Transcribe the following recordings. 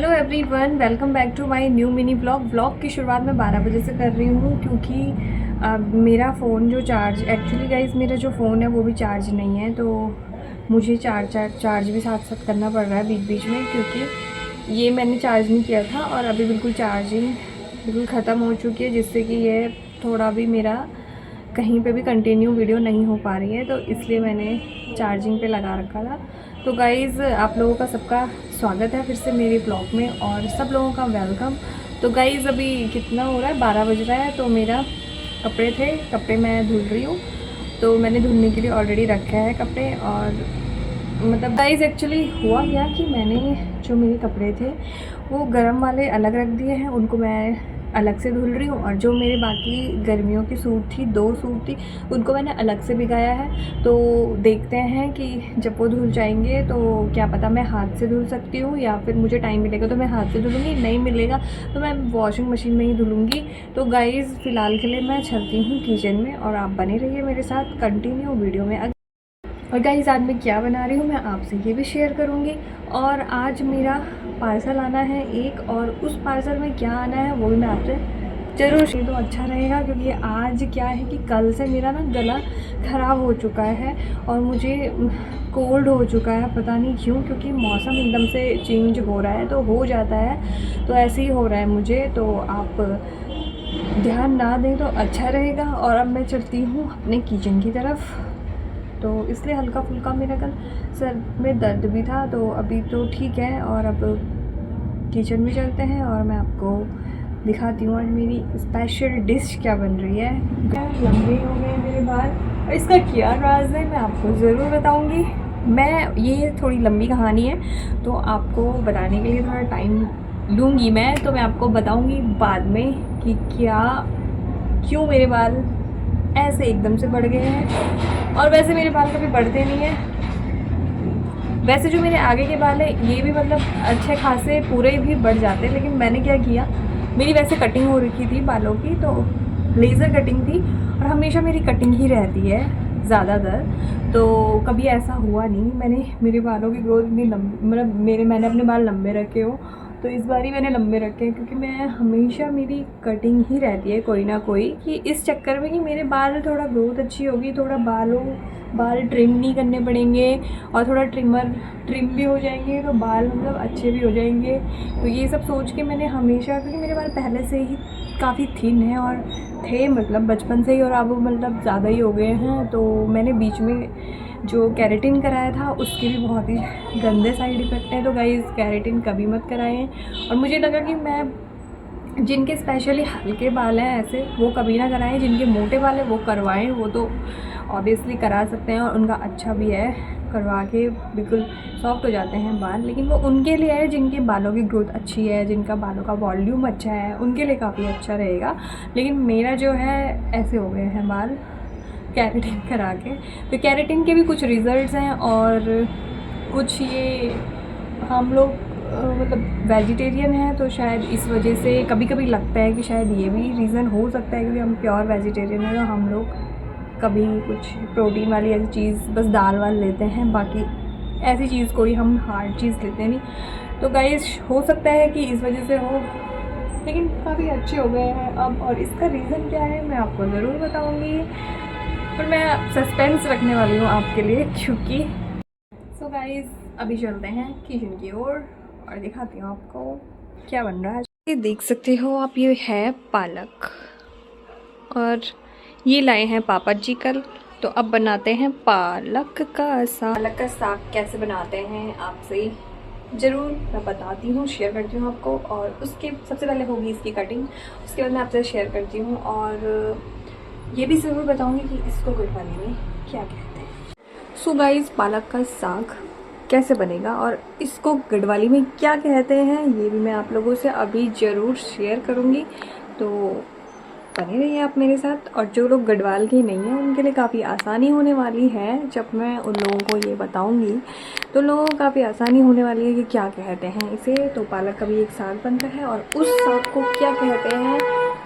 Hello everyone, welcome back to my new mini vlog की शुरुआत मैं 12 बजे से कर रही हूँ क्योंकि मेरा फ़ोन जो चार्ज एक्चुअली गाइज मेरा जो फ़ोन है वो भी चार्ज नहीं है, तो मुझे चार्ज भी साथ साथ करना पड़ रहा है बीच बीच में, क्योंकि ये मैंने चार्ज नहीं किया था और अभी बिल्कुल चार्जिंग बिल्कुल ख़त्म हो चुकी है, जिससे कि ये थोड़ा भी मेरा कहीं पे भी कंटिन्यू वीडियो नहीं हो पा रही है, तो इसलिए मैंने चार्जिंग पे लगा रखा था। तो गाइज़ आप लोगों का सबका स्वागत है फिर से मेरे ब्लॉग में और सब लोगों का वेलकम। तो गाइज़ अभी कितना हो रहा है, 12 बज रहा है, तो मेरा कपड़े मैं धुल रही हूँ। तो मैंने धुलने के लिए ऑलरेडी रखा है कपड़े, और मतलब गाइज़ एक्चुअली हुआ क्या कि मैंने जो मेरे कपड़े थे वो गर्म वाले अलग रख दिए हैं, उनको मैं अलग से धुल रही हूँ, और जो मेरे बाकी गर्मियों की सूट थी 2 सूट थी उनको मैंने अलग से भिगाया है। तो देखते हैं कि जब वो धुल जाएंगे तो क्या पता मैं हाथ से धुल सकती हूँ, या फिर मुझे टाइम मिलेगा तो मैं हाथ से धुलूँगी, नहीं मिलेगा तो मैं वॉशिंग मशीन में ही धुलूँगी। तो गाइज़ फ़िलहाल के लिए मैं चलती हूँ किचन में, और आप बने रहिए मेरे साथ कंटिन्यू वीडियो में। और गाइस आज मैं क्या बना रही हूँ मैं आपसे ये भी शेयर करूँगी। और आज मेरा पार्सल आना है एक, और उस पार्सल में क्या आना है वो भी मैं आपसे ज़रूर शेयर, तो अच्छा रहेगा। क्योंकि आज क्या है कि कल से मेरा ना गला ख़राब हो चुका है और मुझे कोल्ड हो चुका है, पता नहीं क्यों, क्योंकि मौसम एकदम से चेंज हो रहा है तो हो जाता है, तो ऐसे ही हो रहा है मुझे। तो आप ध्यान ना दें तो अच्छा रहेगा। और अब मैं चलती हूँ अपने किचन की तरफ, तो इसलिए हल्का फुल्का मेरा कल सर में दर्द भी था, तो अभी तो ठीक है। और अब किचन में चलते हैं और मैं आपको दिखाती हूँ आज मेरी स्पेशल डिश क्या बन रही है। लंबे हो गए मेरे बाल, और इसका क्या राज है मैं आपको ज़रूर बताऊँगी। मैं ये थोड़ी लंबी कहानी है तो आपको बताने के लिए थोड़ा टाइम लूँगी मैं, तो मैं आपको बताऊँगी बाद में कि क्यों मेरे बाल ऐसे एकदम से बढ़ गए हैं। और वैसे मेरे बाल कभी बढ़ते नहीं हैं, वैसे जो मेरे आगे के बाल है ये भी मतलब अच्छे खासे पूरे भी बढ़ जाते हैं, लेकिन मैंने क्या किया, मेरी वैसे कटिंग हो रखी थी बालों की, तो लेज़र कटिंग थी, और हमेशा मेरी कटिंग ही रहती है ज़्यादातर, तो कभी ऐसा हुआ नहीं मेरे बालों की ग्रोथ इतनी लंबी, मतलब मैंने अपने बाल लंबे रखे हो, तो इस बार ही मैंने लंबे रखे हैं, क्योंकि मैं हमेशा मेरी कटिंग ही रहती है कोई ना कोई, कि इस चक्कर में कि मेरे बाल थोड़ा ग्रोथ अच्छी होगी, थोड़ा बाल ट्रिम नहीं करने पड़ेंगे, और थोड़ा ट्रिम भी हो जाएंगे तो बाल मतलब अच्छे भी हो जाएंगे। तो ये सब सोच के मैंने हमेशा, क्योंकि मेरे बाल पहले से ही काफ़ी थिन है और थे मतलब बचपन से ही, और अब मतलब ज़्यादा ही हो गए हैं, तो मैंने बीच में जो केराटिन कराया था उसके भी बहुत ही गंदे साइड इफ़ेक्ट हैं। तो गाइस केराटिन कभी मत कराएं। और मुझे लगा कि मैं जिनके स्पेशली हल्के बाल हैं ऐसे वो कभी ना कराएं, जिनके मोटे बाल हैं वो करवाएं, वो तो ऑब्वियसली करा सकते हैं और उनका अच्छा भी है, करवा के बिल्कुल सॉफ्ट हो जाते हैं बाल। लेकिन वो उनके लिए है जिनके बालों की ग्रोथ अच्छी है, जिनका बालों का वॉल्यूम अच्छा है, उनके लिए काफ़ी अच्छा रहेगा। लेकिन मेरा जो है ऐसे हो गए हैं बाल केराटिन करा के। तो केराटिन के भी कुछ रिज़ल्ट्स हैं, और कुछ ये हम लोग मतलब वेजिटेरियन हैं, तो शायद इस वजह से कभी कभी लगता है कि शायद ये भी रीज़न हो सकता है, क्योंकि हम प्योर वेजिटेरियन हैं, तो हम लोग कभी कुछ प्रोटीन वाली ऐसी चीज़ बस दाल वाल लेते हैं, बाकी ऐसी चीज़ कोई हम हार्ड चीज़ लेते नहीं। तो गाइस हो सकता है कि इस वजह से हो, लेकिन काफ़ी अच्छे हो गए हैं अब, और इसका रीज़न क्या है मैं आपको ज़रूर बताऊँगी, पर मैं सस्पेंस रखने वाली हूँ आपके लिए, क्योंकि सो गाइस अभी चलते हैं किचन की ओर और दिखाती हूँ आपको क्या बन रहा है। ये देख सकते हो आप, ये है पालक, और ये लाए हैं पापा जी कल, तो अब बनाते हैं पालक का साग। पालक का साग कैसे बनाते हैं आपसे ज़रूर मैं बताती हूँ, शेयर करती हूँ आपको, और उसके सबसे पहले होगी इसकी कटिंग, उसके बाद मैं आपसे शेयर करती हूँ, और ये भी ज़रूर बताऊँगी कि इसको गुड़वाली में क्या कहते हैं। सो गाइस पालक का साग कैसे बनेगा और इसको गढ़वाली में क्या कहते हैं ये भी मैं आप लोगों से अभी ज़रूर शेयर करूँगी, तो बने रहिए आप मेरे साथ। और जो लोग गढ़वाल के नहीं हैं उनके लिए काफ़ी आसानी होने वाली है, जब मैं उन लोगों को ये बताऊंगी तो लोगों को काफ़ी आसानी होने वाली है कि क्या कहते हैं इसे। तो पालक का भी एक साग बनता है, और उस साग को क्या कहते हैं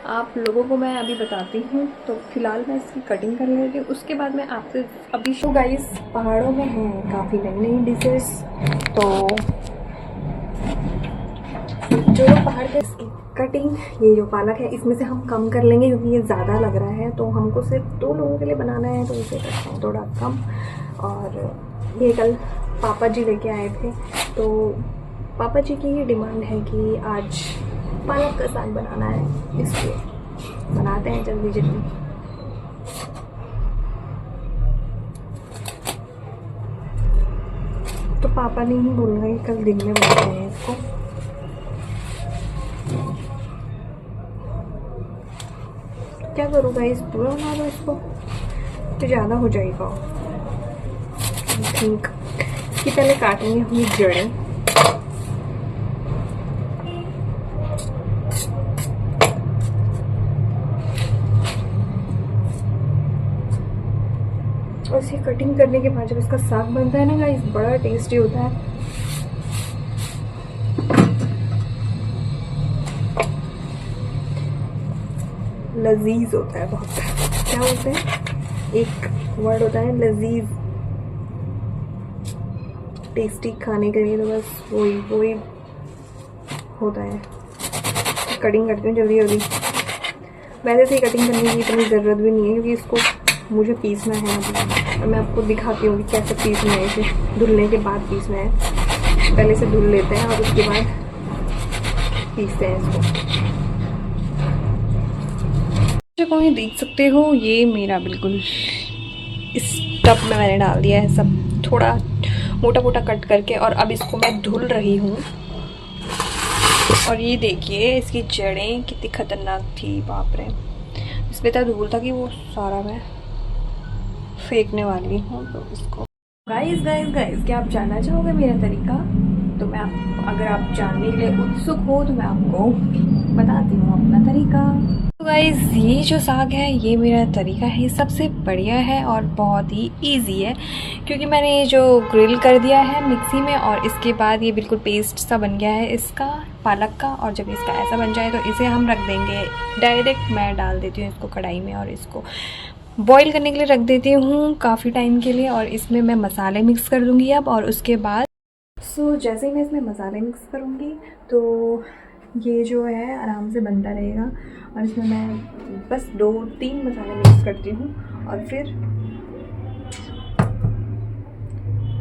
आप लोगों को मैं अभी बताती हूँ। तो फिलहाल मैं इसकी कटिंग कर लेती हूँ, उसके बाद मैं आपसे अभी शो गाइस पहाड़ों में हैं काफ़ी नई नई डिशेस, तो जो पहाड़ का इसकी कटिंग, ये जो पालक है इसमें से हम कम कर लेंगे क्योंकि ये ज़्यादा लग रहा है, तो हमको सिर्फ 2 लोगों के लिए बनाना है, तो इसे करते हैं थोड़ा कम। और ये कल पापा जी लेके आए थे, तो पापा जी की ये डिमांड है कि आज पालक का साग बनाना है, इसलिए बनाते हैं जल्दी जल्दी। तो पापा ने ही बोला कि कल दिन में बनाते हैं इसको। क्या करूँ गाइस, पूरा बना दो इसको तो ज़्यादा हो जाएगा। आई थिंक इसकी पहले काटेंगे हम ये जड़ें। और इसे कटिंग करने के बाद जब इसका साग बनता है ना गाइस, बड़ा टेस्टी होता है। लजीज होता है बहुत। क्या बोलते हैं, एक वर्ड होता है लजीज, टेस्टी खाने के लिए, तो बस वही होता है। कटिंग करती हूँ जल्दी जल्दी। वैसे से कटिंग करने की इतनी ज़रूरत भी नहीं है क्योंकि इसको मुझे पीसना है अभी, और मैं आपको दिखाती हूँ कि कैसे पीसना है। इसे धुलने के बाद पीसना है, पहले से धुल लेते हैं और उसके बाद पीसते हैं इसको। को ये देख सकते हो, ये मेरा बिल्कुल इस टब में मैंने डाल दिया है सब, थोड़ा मोटा मोटा कट करके, और अब इसको मैं धुल रही हूँ। और ये देखिए इसकी जड़ें कितनी खतरनाक थी, बाप रे। इसमें इतना धूल था कि वो सारा मैं फेंकने वाली हूँ। तो इसको गाइस क्या आप जानना चाहोगे मेरा तरीका? तो मैं अगर आप जानने के लिए उत्सुक हो तो मैं आपको बताती हूँ अपना तरीका। तो गाइस ये जो साग है ये मेरा तरीका है, सबसे बढ़िया है और बहुत ही इजी है, क्योंकि मैंने ये जो ग्रिल कर दिया है मिक्सी में, और इसके बाद ये बिल्कुल पेस्ट सा बन गया है इसका पालक का। और जब इसका ऐसा बन जाए तो इसे हम रख देंगे डायरेक्ट, मैं डाल देती हूँ इसको कढ़ाई में और इसको बॉईल करने के लिए रख देती हूँ काफ़ी टाइम के लिए। और इसमें मैं मसाले मिक्स कर दूँगी अब, और उसके बाद जैसे ही मैं इसमें मसाले मिक्स करूँगी तो ये जो है आराम से बनता रहेगा। और इसमें मैं बस 2-3 मसाले मिक्स करती हूँ और फिर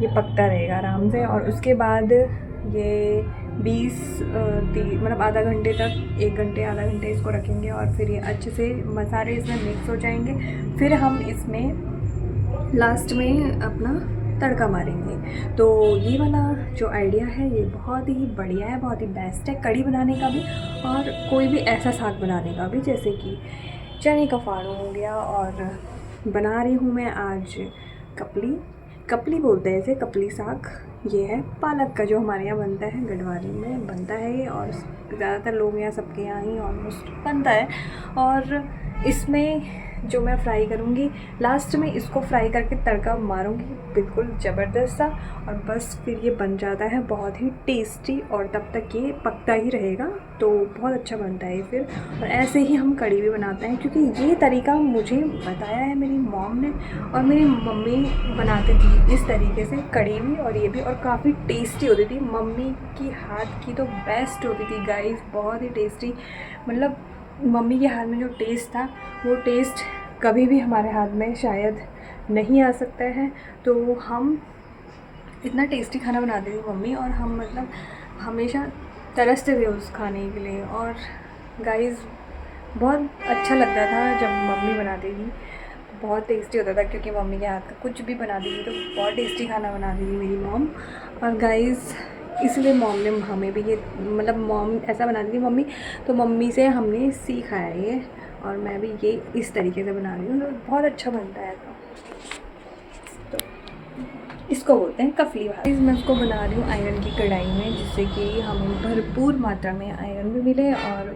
ये पकता रहेगा आराम से। और उसके बाद ये 20 मतलब आधा घंटे तक, 1 घंटे आधा घंटे इसको रखेंगे, और फिर ये अच्छे से मसाले इसमें मिक्स हो जाएंगे। फिर हम इसमें लास्ट में अपना तड़का मारेंगे। तो ये वाला जो आइडिया है ये बहुत ही बढ़िया है, बहुत ही बेस्ट है कढ़ी बनाने का भी, और कोई भी ऐसा साग बनाने का भी, जैसे कि चने का फाड़ू हो गया। और बना रही हूँ मैं आज कपली बोलते हैं इसे, कपली साग। ये है पालक का जो हमारे यहाँ बनता है, गढ़वाली में बनता है ये, और ज़्यादातर लोग यहाँ सबके यहाँ ही ऑलमोस्ट बनता है। और इसमें जो मैं फ्राई करूँगी लास्ट में, इसको फ्राई करके तड़का मारूँगी बिल्कुल ज़बरदस्त सा, और बस फिर ये बन जाता है बहुत ही टेस्टी। और तब तक ये पकता ही रहेगा, तो बहुत अच्छा बनता है फिर। और ऐसे ही हम कढ़ी भी बनाते हैं, क्योंकि ये तरीका मुझे बताया है मेरी मॉम ने, और मेरी मम्मी बनाती थी इस तरीके से कढ़ी भी और ये भी, और काफ़ी टेस्टी होती थी। मम्मी की हाथ की तो बेस्ट होती थी गाइस, बहुत ही टेस्टी। मतलब मम्मी के हाथ में जो टेस्ट था वो टेस्ट कभी भी हमारे हाथ में शायद नहीं आ सकता है। तो हम इतना टेस्टी खाना बनाती थी मम्मी, और हम मतलब हमेशा तरसते थे उस खाने के लिए। और गाइस बहुत अच्छा लगता था जब मम्मी बनाती थी, बहुत टेस्टी होता था, क्योंकि मम्मी के हाथ का कुछ भी बनाती थी तो बहुत टेस्टी खाना बनाती थी मेरी मॉम। और गाइस इसलिए मॉम ने हमें भी ये, मतलब मॉम ऐसा बनाती थी मम्मी, तो मम्मी से हमने सीखा है ये, और मैं भी ये इस तरीके से बना रही हूँ, तो बहुत अच्छा बनता है। तो इसको बोलते हैं कफली भात। मैं इसको बना रही हूँ आयरन की कढ़ाई में, जिससे कि हमें भरपूर मात्रा में आयरन भी मिले और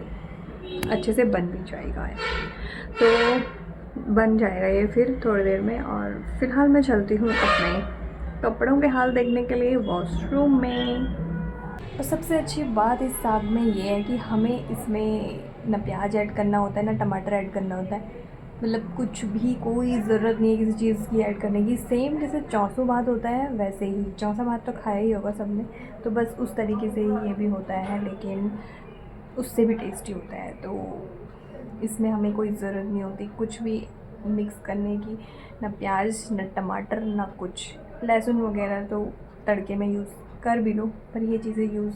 अच्छे से बन भी जाएगा। तो बन जाएगा ये फिर थोड़ी देर में। और फिलहाल मैं चलती हूँ अपने कपड़ों के हाल देखने के लिए वॉशरूम में। और सबसे अच्छी बात इस साग में ये है कि हमें इसमें ना प्याज ऐड करना होता है ना टमाटर ऐड करना होता है, मतलब कुछ भी कोई ज़रूरत नहीं है किसी चीज़ की ऐड करने की। सेम जैसे चौसो भात होता है वैसे ही, चौसा भात तो खाया ही होगा सबने, तो बस उस तरीके से ही ये भी होता है, लेकिन उससे भी टेस्टी होता है। तो इसमें हमें कोई ज़रूरत नहीं होती कुछ भी मिक्स करने की, ना प्याज ना टमाटर ना कुछ, लहसुन वगैरह तो तड़के में यूज़ कर भी लो, पर ये चीज़ें यूज़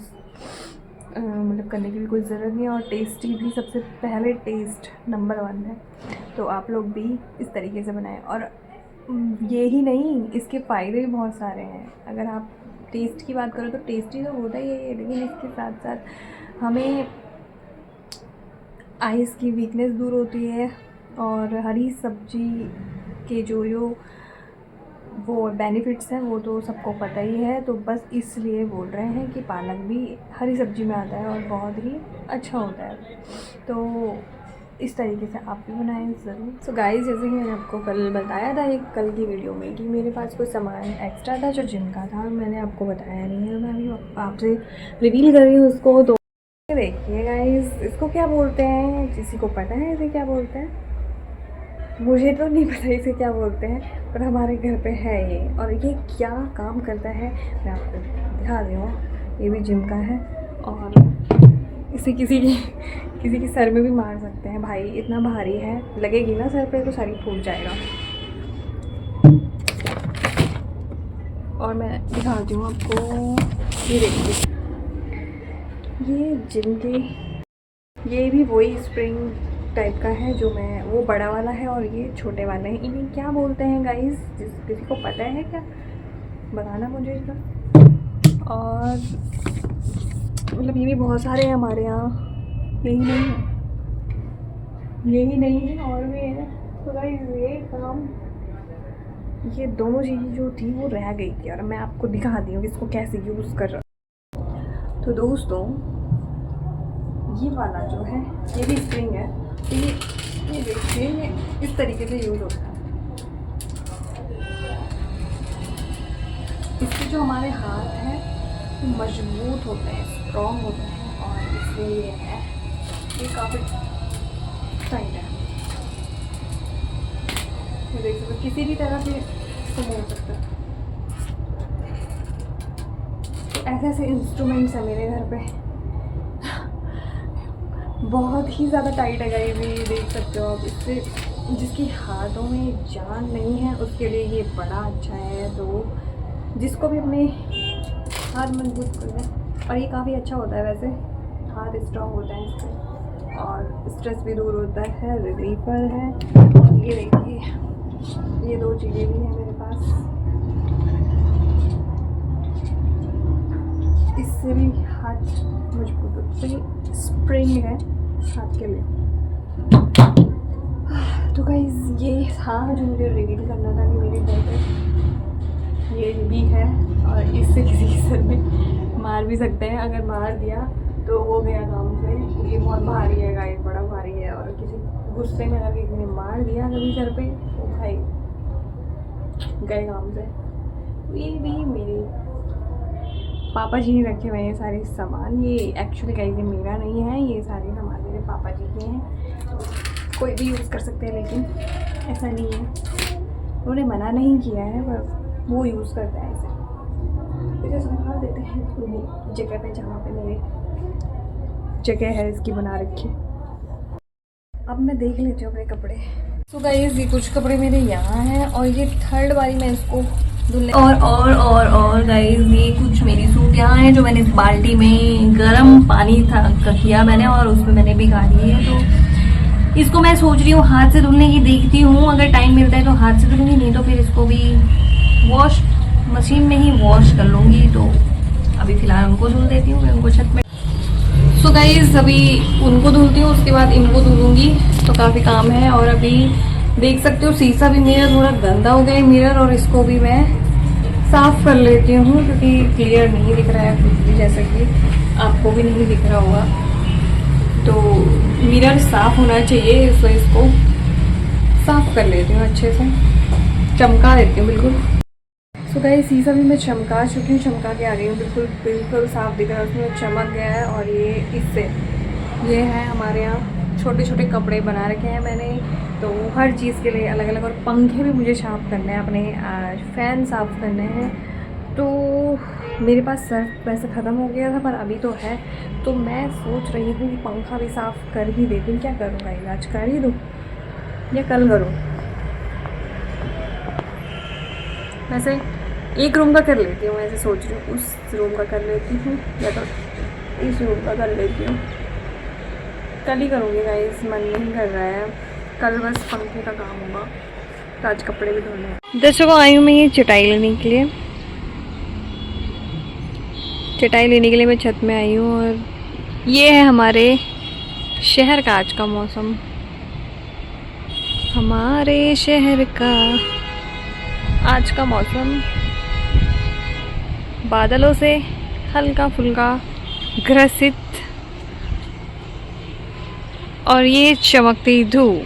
मतलब करने की भी कोई ज़रूरत नहीं है। और टेस्टी भी सबसे पहले टेस्ट नंबर 1 है, तो आप लोग भी इस तरीके से बनाएं। और ये ही नहीं, इसके फ़ायदे भी बहुत सारे हैं। अगर आप टेस्ट की बात करो तो टेस्टी तो होता ही है, लेकिन इसके साथ साथ हमें आइज़ की वीकनेस दूर होती है, और हरी सब्जी के जो जो वो बेनिफिट्स हैं वो तो सबको पता ही है, तो बस इसलिए बोल रहे हैं कि पालक भी हरी सब्जी में आता है और बहुत ही अच्छा होता है। तो इस तरीके से आप भी बनाएं ज़रूर। सो गाइस, जैसे कि मैंने आपको कल बताया था एक कल की वीडियो में कि मेरे पास कोई सामान एक्स्ट्रा था जो जिम का था, मैंने आपको बताया नहीं है, मैं अभी आपसे रिवील कर रही हूँ उसको। तो देखिए गाइस, इसको क्या बोलते हैं, किसी को पता है इसे क्या बोलते हैं? मुझे तो नहीं पता इसे क्या बोलते हैं, पर हमारे घर पे है ये, और ये क्या काम करता है मैं आपको दिखा रही हूँ। ये भी जिम का है, और इसे किसी की सर में भी मार सकते हैं भाई, इतना भारी है, लगेगी ना सर पे तो सर ही फूट जाएगा। और मैं दिखाती हूँ आपको, ये देखिए, ये जिम के, ये भी वही स्प्रिंग टाइप का है जो मैं, वो बड़ा वाला है और ये छोटे वाले हैं। इन्हें क्या बोलते हैं गाइस, किसी को पता है क्या, बताना मुझे इसका। और मतलब ये भी बहुत सारे हैं हमारे यहाँ, यही नहीं है, यही नहीं है और भी है। तो गाइस ये काम, ये दोनों चीज़ें जो थी वो रह गई थी, और मैं आपको दिखाती हूँ कि इसको कैसे यूज़ कर रहा। तो दोस्तों, ये वाला जो है ये भी स्प्रिंग है, तो ये देखिए, ये इस तरीके से यूज़ होता है। इससे जो हमारे हाथ हैं वो मजबूत होते हैं, स्ट्रॉन्ग होते हैं, और इसलिए ये है, ये काफ़ी टाइट है। ये देख सकते, किसी भी तरह से इसको मोड़ सकते हैं। तो ऐसे ऐसे इंस्ट्रूमेंट्स हैं मेरे घर पे, बहुत ही ज़्यादा टाइट है गाइस, ये देख सकते हो आप। इससे जिसकी हाथों में जान नहीं है उसके लिए ये बड़ा अच्छा है। तो जिसको भी अपने हाथ मजबूत करना है, और ये काफ़ी अच्छा होता है वैसे, हाथ स्ट्रॉन्ग होता है इससे, और स्ट्रेस भी दूर होता है, रिलीफर है। और ये देखिए, ये दो चीज़ें भी हैं मेरे पास, इससे भी हाथ मजबूत होता है, स्प्रिंग है हाथ के लिए। तो गाइस ये था जो मुझे रिवील करना था कि मेरे घर पे ये भी है, और इससे किसी के सर में मार भी सकते हैं, अगर मार दिया तो हो गया काम से। ये बहुत भारी है गाइस, बड़ा भारी है, और किसी गुस्से में अगर किसी ने मार दिया कभी सर पे तो भाई गए काम से। ये भी मेरे पापा जी ने रखे हुए हैं सारे सामान, ये एक्चुअली गाइस ये मेरा नहीं है, ये सारे सामान मेरे पापा जी के हैं। कोई भी यूज़ कर सकते हैं, लेकिन ऐसा नहीं है, उन्होंने मना नहीं किया है, पर वो यूज़ करता है इसे, इसे संभाल देते हैं पूरी जगह पे जहाँ पे मेरे जगह है इसकी बना रखी। अब मैं देख लेती हूँ अपने कपड़े। तो गाइस ये कुछ कपड़े मेरे यहाँ हैं, और ये थर्ड बारी मैं इसको धुलने, और गाइस ये कुछ मेरी सूट यहाँ है जो मैंने इस बाल्टी में गर्म पानी था किया मैंने, और उसमें मैंने भिगा दी है। तो इसको मैं सोच रही हूँ हाथ से धुलने की, देखती हूँ अगर टाइम मिलता है तो हाथ से धुलूँगी, नहीं तो फिर इसको भी वॉश मशीन में ही वॉश कर लूँगी। तो अभी फ़िलहाल उनको धुल देती हूँ, मैं उनको छत में। सो गाइस अभी उनको धुलती हूँ, उसके बाद इनको धुलूँगी, तो काफ़ी काम है। और अभी देख सकते हो शीशा भी मेरा थोड़ा गंदा हो गया है मिरर, और इसको भी मैं साफ़ कर लेती हूँ क्योंकि क्लियर नहीं दिख रहा है कुछ भी, जैसे कि आपको भी नहीं दिख रहा होगा। तो मिरर साफ़ होना चाहिए, इसलिए इसको साफ़ कर लेती हूँ, अच्छे से चमका देती हूँ बिल्कुल। सो गाइस शीशा भी मैं चमका चुकी हूँ, चमका के आ गई हूँ, बिल्कुल बिल्कुल साफ़ दिख रहा है, उसमें चमक गया है। और ये इससे ये है हमारे यहाँ छोटे छोटे कपड़े बना रखे हैं मैंने, तो हर चीज़ के लिए अलग अलग। और पंखे भी मुझे साफ़ करने हैं अपने, फ़ैन साफ़ करने हैं। तो मेरे पास सर्फ वैसे ख़त्म हो गया था पर अभी तो है, तो मैं सोच रही हूँ कि पंखा भी साफ़ कर ही देती हूँ। क्या करूँगा, आज कर ही दूँ या कल करूँ? वैसे एक रूम का कर लेती हूँ, ऐसे सोच रही हूँ। उस रूम का कर लेती हूँ या तो इस रूम का कर लेती हूँ। कल ही करूँगी गाइस, मन नहीं कर रहा है। कल बस पंखे का काम होगा, तो आज कपड़े भी धोने हैं। दर्शकों, आई हूँ मैं ये चटाई लेने के लिए। चटाई लेने के लिए मैं छत में आई हूँ और ये है हमारे शहर का आज का मौसम। हमारे शहर का आज का मौसम बादलों से हल्का फुल्का ग्रसित और ये चमकती धूप।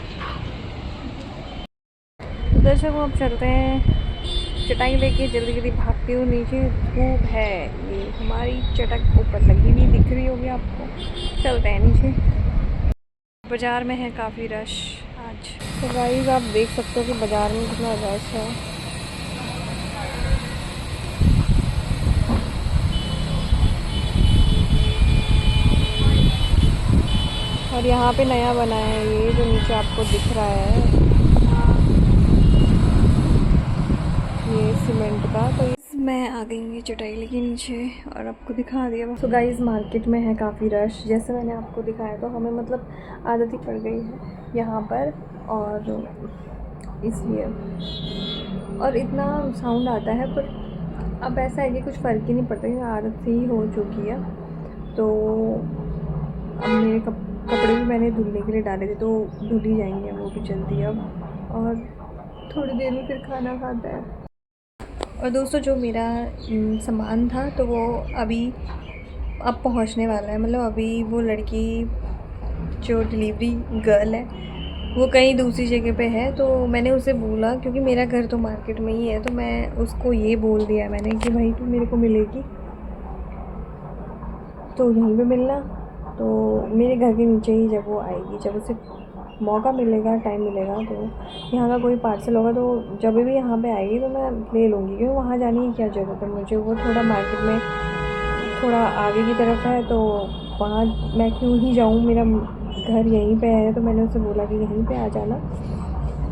दर्शकों, अब चलते हैं। चटाई लेके जल्दी जल्दी भागती हूँ नीचे। धूप है, ये हमारी चटक ऊपर लगी हुई दिख रही होगी आपको। चलते हैं नीचे। बाज़ार में है काफ़ी रश आज। तो गाइस, आप देख सकते हो कि बाज़ार में कितना रश है। और यहाँ पे नया बना है ये जो नीचे आपको दिख रहा है, ये सीमेंट का। तो मैं आ गई ये चटाई लेके नीचे और आपको दिखा दिया। तो गाइस, मार्केट में है काफ़ी रश, जैसे मैंने आपको दिखाया। तो हमें मतलब आदत ही पड़ गई है यहाँ पर, और इसलिए और इतना साउंड आता है। पर अब ऐसा है कि कुछ फ़र्क ही नहीं पड़ता, क्योंकि आदत से ही हो चुकी है। तो अब मेरे कपड़े भी मैंने धुलने के लिए डाले थे, तो धुल ही जाएंगे वो भी जल्दी अब। और थोड़ी देर में फिर खाना खाता है। और दोस्तों, जो मेरा सामान था तो वो अभी अब पहुंचने वाला है। मतलब अभी वो लड़की जो डिलीवरी गर्ल है वो कहीं दूसरी जगह पे है। तो मैंने उसे बोला, क्योंकि मेरा घर तो मार्केट में ही है, तो मैं उसको ये बोल दिया मैंने कि भाई तू मेरे को मिलेगी तो यहीं पे मिलना। तो मेरे घर के नीचे ही जब वो आएगी, जब उसे मौका मिलेगा, टाइम मिलेगा, तो यहाँ का कोई पार्सल होगा, तो जब भी यहाँ पे आएगी तो मैं ले लूँगी। क्योंकि वहाँ जाने की क्या ज़रूरत है मुझे, वो थोड़ा मार्केट में थोड़ा आगे की तरफ है, तो वहाँ मैं क्यों ही जाऊँ, मेरा घर यहीं पे है। तो मैंने उसे बोला कि यहीं पे आ जाना।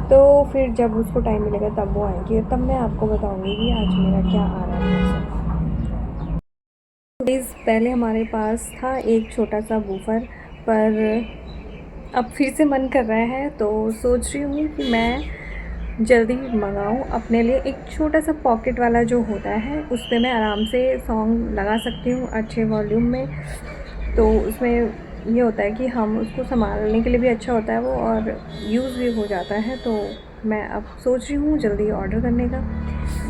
तो फिर जब उसको टाइम मिलेगा तब वो आएगी, तब मैं आपको बताऊँगी कि आज मेरा क्या आ रहा है। पहले हमारे पास था एक छोटा सा बूफर, पर अब फिर से मन कर रहा है, तो सोच रही हूँ कि मैं जल्दी मंगाऊँ अपने लिए एक छोटा सा पॉकेट वाला जो होता है, उस पर मैं आराम से सॉन्ग लगा सकती हूँ अच्छे वॉल्यूम में। तो उसमें ये होता है कि हम उसको संभालने के लिए भी अच्छा होता है वो, और यूज़ भी हो जाता है। तो मैं अब सोच रही हूँ जल्दी ऑर्डर करने का,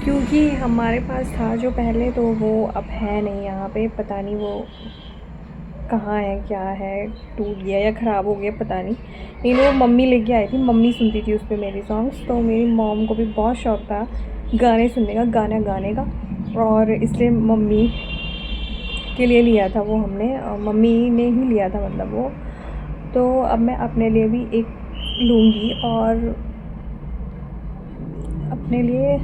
क्योंकि हमारे पास था जो पहले, तो वो अब है नहीं यहाँ पे। पता नहीं वो कहाँ है, क्या है, टूट गया या ख़राब हो गया, पता नहीं। लेकिन वो मम्मी लेके आई थी, मम्मी सुनती थी उस पर मेरी सॉन्ग्स। तो मेरी मॉम को भी बहुत शौक़ था गाने सुनने का, गाना गाने का, और इसलिए मम्मी के लिए लिया था वो हमने, मम्मी ने ही लिया था मतलब वो। तो अब मैं अपने लिए भी एक लूँगी, और अपने लिए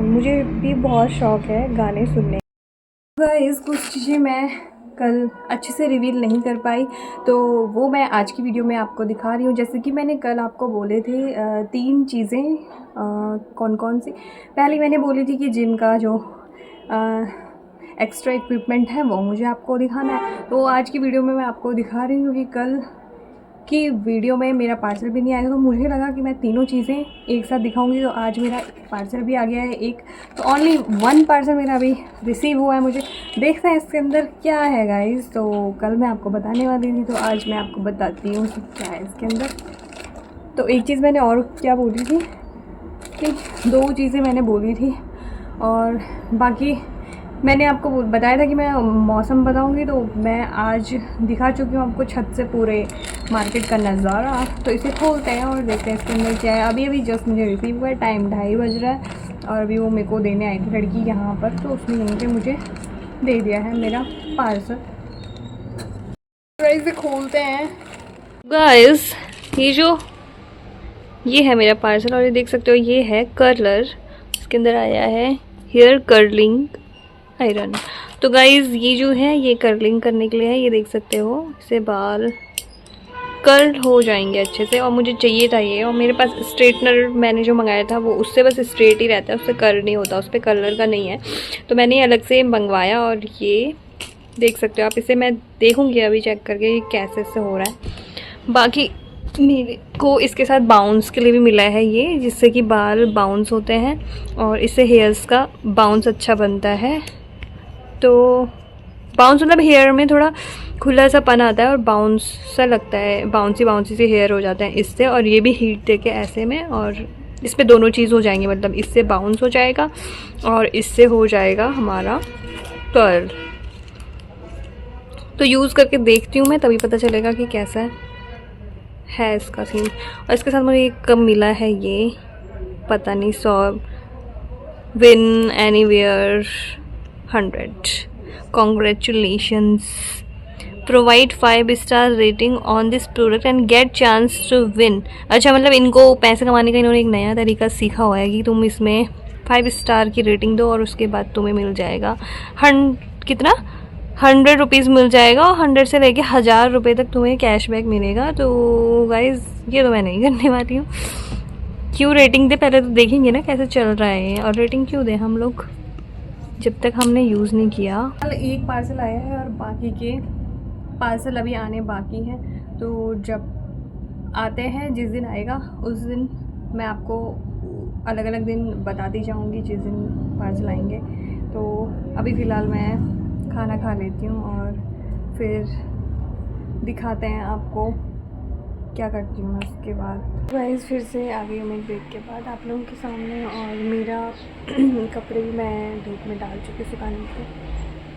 मुझे भी बहुत शौक़ है गाने सुनने का। इस कुछ चीज़ें मैं कल अच्छे से रिवील नहीं कर पाई, तो वो मैं आज की वीडियो में आपको दिखा रही हूँ। जैसे कि मैंने कल आपको बोले थे 3 चीज़ें, कौन कौन सी। पहली मैंने बोली थी कि जिम का जो एक्स्ट्रा इक्विपमेंट है वो मुझे आपको दिखाना है। तो आज की वीडियो में मैं आपको दिखा रही हूँ कि कल की वीडियो में मेरा पार्सल भी नहीं आया, तो मुझे लगा कि मैं तीनों चीज़ें एक साथ दिखाऊंगी। तो आज मेरा पार्सल भी आ गया है एक, तो ओनली 1 पार्सल मेरा अभी रिसीव हुआ है। मुझे देखते हैं इसके अंदर क्या है गाइस। तो कल मैं आपको बताने वाली थी, तो आज मैं आपको बताती हूँ कि क्या है इसके अंदर। तो एक चीज़ मैंने और क्या बोली थी कि 2 चीज़ें मैंने बोली थी, और बाकी मैंने आपको बताया था कि मैं मौसम बताऊंगी। तो मैं आज दिखा चुकी हूँ आपको छत से पूरे मार्केट का नज़ारा। तो इसे खोलते हैं और देखते हैं इसके अंदर क्या है। अभी अभी जस्ट मुझे रिसीव हुआ है, टाइम 2:30 बज रहा है, और अभी वो मेरे को देने आई थी लड़की यहाँ पर, तो उसने यहीं पे मुझे दे दिया है मेरा पार्सल। गाइस इसे खोलते हैं। गाइस ये है मेरा पार्सल और ये देख सकते हो ये है कर्लर। इसके अंदर आया है हेयर कर्लिंग आयरन। तो गाइस ये जो है ये कर्लिंग करने के लिए है। ये देख सकते हो इससे बाल कर्ल हो जाएंगे अच्छे से। और मुझे चाहिए था ये, और मेरे पास स्ट्रेटनर मैंने जो मंगाया था वो उससे बस स्ट्रेट ही रहता है, उससे कर्ल नहीं होता, उस पर कलर का नहीं है। तो मैंने ये अलग से मंगवाया और ये देख सकते हो आप। इसे मैं देखूँगी अभी चेक करके ये कैसे से हो रहा है। बाकी मेरे को इसके साथ बाउंस के लिए भी मिला है ये, जिससे कि बाल बाउंस होते हैं और इससे हेयर्स का बाउंस अच्छा बनता है। तो बाउंस मतलब हेयर में थोड़ा खुला सा पन आता है और बाउंस सा लगता है, बाउंसी से हेयर हो जाते हैं इससे। और ये भी हीट देके ऐसे में, और इस पे दोनों चीज़ हो जाएंगे, मतलब इससे बाउंस हो जाएगा और इससे हो जाएगा हमारा कर्ल। तो यूज़ करके देखती हूँ मैं, तभी पता चलेगा कि कैसा है इसका सीन। और इसके साथ मुझे कब मिला है ये पता नहीं, 100 win anywhere 100। Congratulations, provide 5 star rating on this product and get chance to win. अच्छा, मतलब इनको पैसे कमाने का इन्होंने एक नया तरीका सीखा हुआ है कि तुम इसमें 5 स्टार की रेटिंग दो और उसके बाद तुम्हें मिल जाएगा कितना 100 रुपीज़ मिल जाएगा, और 100 से लेके 1000 रुपये तक तुम्हें कैशबैक मिलेगा। तो गाइज़ ये तो मैं नहीं करने वाली हूँ। क्यों रेटिंग दे, पहले तो देखेंगे ना कैसे चल रहा है। और रेटिंग क्यों दे हम लोग जब तक हमने यूज़ नहीं किया। कल एक पार्सल आया है और बाकी के पार्सल अभी आने बाकी हैं। तो जब आते हैं, जिस दिन आएगा उस दिन मैं आपको अलग अलग दिन बताती जाऊंगी जिस दिन पार्सल आएंगे। तो अभी फ़िलहाल मैं खाना खा लेती हूँ और फिर दिखाते हैं आपको क्या करती हूँ मैं उसके बाद। गाइस फिर से आ गई हूँ मैं ब्रेक के बाद आप लोगों के सामने। और मेरा कपड़े भी मैं धूप में डाल चुकी सुखाने के,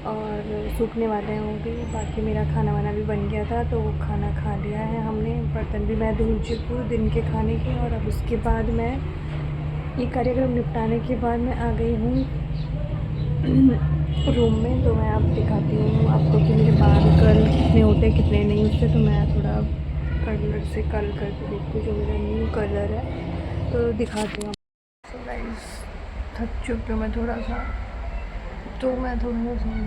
और सूखने वाले हैं वो भी। बाकी मेरा खाना वाना भी बन गया था, तो खाना खा लिया है हमने। बर्तन भी मैं धुल चुकी हूँ दिन के खाने के। और अब उसके बाद मैं ये कार्यक्रम निपटाने के बाद मैं आ गई हूँ रूम में। तो मैं अब दिखाती हूँ आपको कि मेरे बाल कर्ल कितने होते हैं कितने नहीं। उससे तो मैं थोड़ा कर्लर से कर्ल करके देखती हूँ, जो मेरा न्यू कलर है, तो दिखाती हूँ। तो गाइस थक चुकी हूँ मैं थोड़ा सा, तो मैं थोड़ा सा सो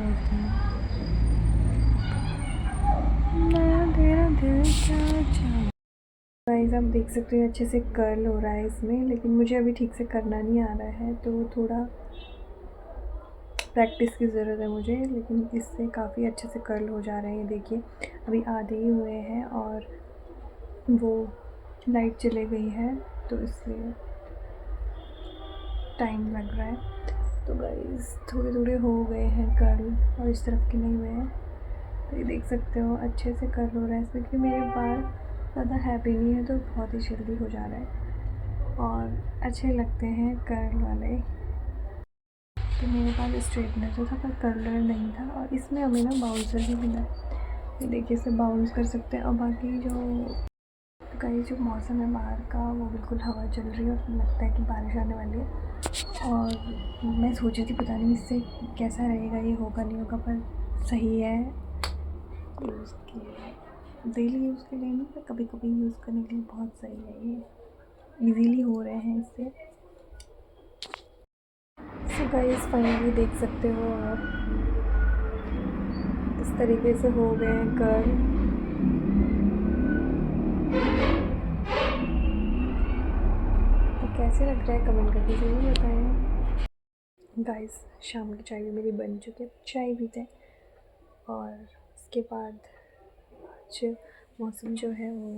जाती हूँ। गाइस आप देख सकते हो अच्छे से कर्ल हो रहा है इसमें, लेकिन मुझे अभी ठीक से करना नहीं आ रहा है, तो थोड़ा प्रैक्टिस की ज़रूरत है मुझे। लेकिन इससे काफ़ी अच्छे से कर्ल हो जा रहे हैं। ये देखिए अभी आधे ही हुए हैं और वो लाइट चले गई है, तो इसलिए टाइम लग रहा है। तो गाइस थोड़े थोड़े हो गए हैं कर्ल, और इस तरफ के नहीं हुए हैं। तो ये देख सकते हो अच्छे से कर्ल हो रहा है इसमें, क्योंकि मेरे बाल ज़्यादा हैवी नहीं है, तो बहुत ही जल्दी हो जा रहा है और अच्छे लगते हैं कर्ल वाले। तो मेरे पास स्ट्रेटनर जो था पर कर्लर नहीं था, और इसमें हमें ना बाउंसर भी मिला है। ये देखिए इसे बाउंस कर सकते हैं। और बाकी जो गाइस जो मौसम है बाहर का, वो बिल्कुल हवा चल रही है और लगता है कि बारिश आने वाली है। और मैं सोची थी पता नहीं इससे कैसा रहेगा, ये होगा नहीं होगा, पर सही है यूज़ के लिए, डेली यूज़ के लिए नहीं, पर कभी कभी यूज़ करने के लिए बहुत सही है। ये इजीली हो रहे हैं इससे। सो गाइस फाइनली देख सकते हो आप इस तरीके से हो गए हैं कर्ल। तो कैसे लग रहा है कमेंट करके ज़रूर बताएं। गाइस शाम की चाय भी मेरी बन चुकी है, चाय पीते हैं। और इसके बाद आज मौसम जो है वो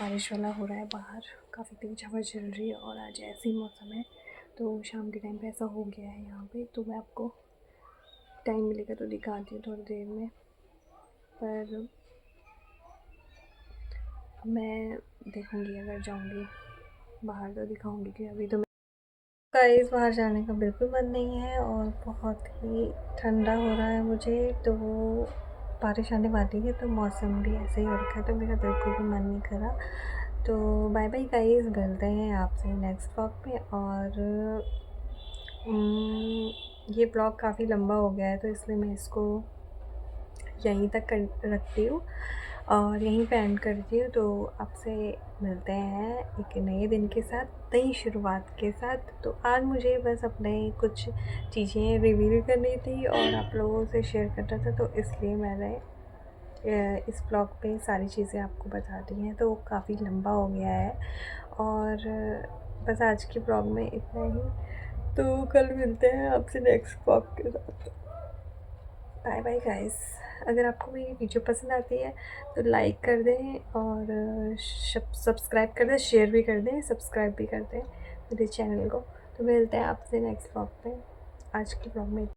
बारिश वाला हो रहा है, बाहर काफ़ी तेज़ हवा चल रही है और आज ऐसे ही मौसम है। तो शाम के टाइम पे ऐसा हो गया है यहाँ पे। तो मैं आपको टाइम मिलेगा तो दिखाती हूँ थोड़ी देर में, पर मैं देखूँगी अगर जाऊँगी बाहर तो दिखाऊँगी। कि अभी तो गाइस बाहर जाने का बिल्कुल मन नहीं है और बहुत ही ठंडा हो रहा है मुझे। तो बारिश आने वाली है, तो मौसम भी ऐसे ही हो रखा है, तो मेरा बिल्कुल भी मन नहीं करा। तो बाय बाय गाइस, मिलते हैं आपसे नेक्स्ट व्लॉग में। और ये ब्लॉग काफ़ी लंबा हो गया है, तो इसलिए मैं इसको यहीं तक कर रखती हूँ और यहीं पे एंड करती हूँ। तो आपसे मिलते हैं एक नए दिन के साथ, नई शुरुआत के साथ। तो आज मुझे बस अपने कुछ चीज़ें रिवील करनी थी और आप लोगों से शेयर करना था, तो इसलिए मैंने इस ब्लॉग पे सारी चीज़ें आपको बता दी हैं। तो काफ़ी लंबा हो गया है और बस आज के ब्लॉग में इतना ही। तो कल मिलते हैं आपसे नेक्स्ट ब्लॉग के साथ। Bye bye guys. अगर आपको मेरी वीडियो पसंद आती है तो लाइक कर दें और सब्सक्राइब कर दें, शेयर भी कर दें, सब्सक्राइब भी कर दें मेरे चैनल को। तो मिलते हैं आपसे नेक्स्ट ब्लॉग में। आज के ब्लॉग में